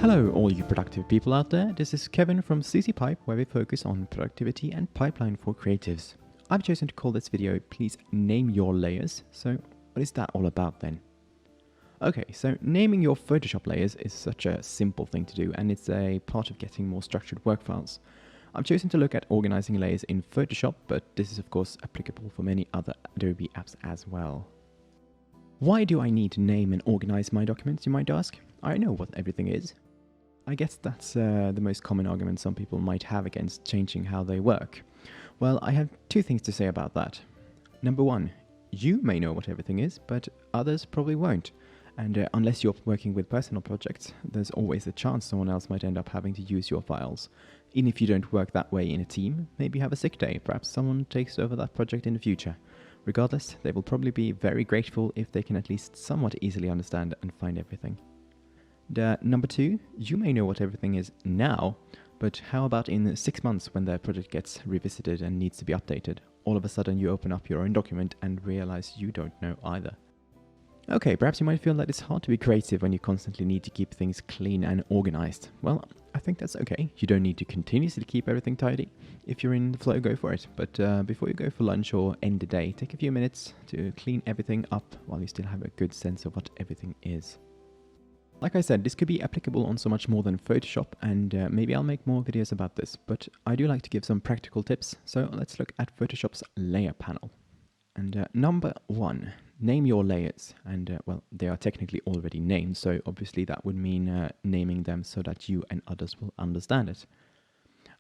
Hello all you productive people out there, this is Kevin from CC Pipe, where we focus on productivity and pipeline for creatives. I've chosen to call this video Please Name Your Layers. So what is that all about then? Okay, so naming your Photoshop layers is such a simple thing to do, and it's a part of getting more structured work files. I've chosen to look at organizing layers in Photoshop, but this is of course applicable for many other Adobe apps as well. Why do I need to name and organize my documents, you might ask? I know what everything is. I guess that's the most common argument some people might have against changing how they work. Well, I have two things to say about that. Number one, you may know what everything is, but others probably won't. And unless you're working with personal projects, there's always a chance someone else might end up having to use your files. Even if you don't work that way in a team, maybe you have a sick day, perhaps someone takes over that project in the future. Regardless, they will probably be very grateful if they can at least somewhat easily understand and find everything. Number two, you may know what everything is now, but how about in 6 months when the project gets revisited and needs to be updated? All of a sudden you open up your own document and realize you don't know either. Okay, perhaps you might feel that it's hard to be creative when you constantly need to keep things clean and organized. Well, I think that's okay. You don't need to continuously keep everything tidy. If you're in the flow, go for it. But before you go for lunch or end the day, take a few minutes to clean everything up while you still have a good sense of what everything is. Like I said, this could be applicable on so much more than Photoshop, and maybe I'll make more videos about this, but I do like to give some practical tips, so let's look at Photoshop's layer panel. And number one, name your layers. And well, they are technically already named, so obviously that would mean naming them so that you and others will understand it.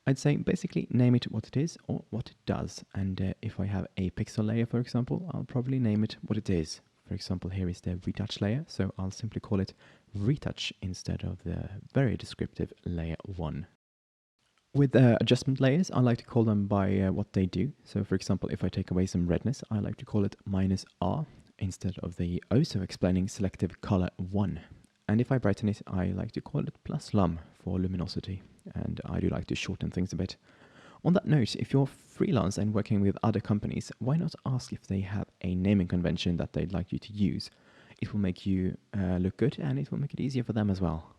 I'd say basically name it what it is or what it does, and if I have a pixel layer, for example, I'll probably name it what it is. For example, here is the retouch layer, so I'll simply call it retouch instead of the very descriptive layer 1. With adjustment layers, I like to call them by what they do. So for example, if I take away some redness, I like to call it -R instead of the also explaining selective color 1. And if I brighten it, I like to call it +lum for luminosity. And I do like to shorten things a bit. On that note, if you're freelance and working with other companies, why not ask if they have a naming convention that they'd like you to use? It will make you look good, and it will make it easier for them as well.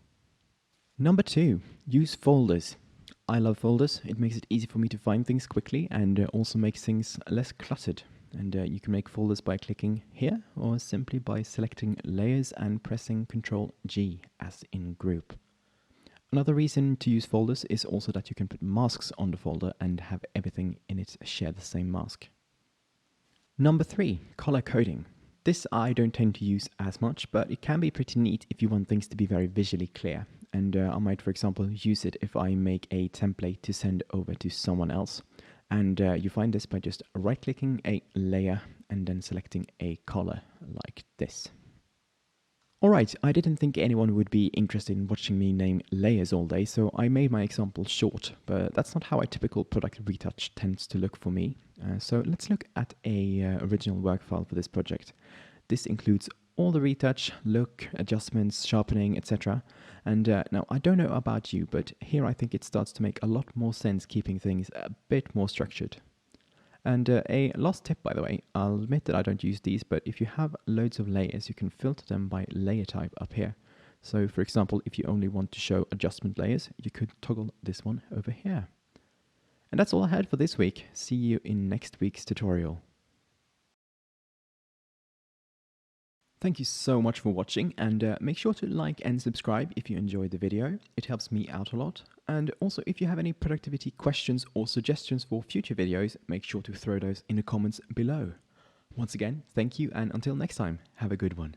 Number two, use folders. I love folders. It makes it easy for me to find things quickly and also makes things less cluttered. And you can make folders by clicking here or simply by selecting layers and pressing Ctrl G as in group. Another reason to use folders is also that you can put masks on the folder and have everything in it share the same mask. Number three, color coding. This I don't tend to use as much, but it can be pretty neat if you want things to be very visually clear. And I might, for example, use it if I make a template to send over to someone else. And you find this by just right-clicking a layer and then selecting a color like this. Alright, I didn't think anyone would be interested in watching me name layers all day, so I made my example short, but that's not how a typical product retouch tends to look for me. So let's look at a original work file for this project. This includes all the retouch, look, adjustments, sharpening, etc. And now I don't know about you, but here I think it starts to make a lot more sense keeping things a bit more structured. And a last tip, by the way, I'll admit that I don't use these, but if you have loads of layers, you can filter them by layer type up here. So for example, if you only want to show adjustment layers, you could toggle this one over here. And that's all I had for this week. See you in next week's tutorial. Thank you so much for watching, and make sure to like and subscribe if you enjoyed the video. It helps me out a lot. And also, if you have any productivity questions or suggestions for future videos, make sure to throw those in the comments below. Once again, thank you, and until next time, have a good one.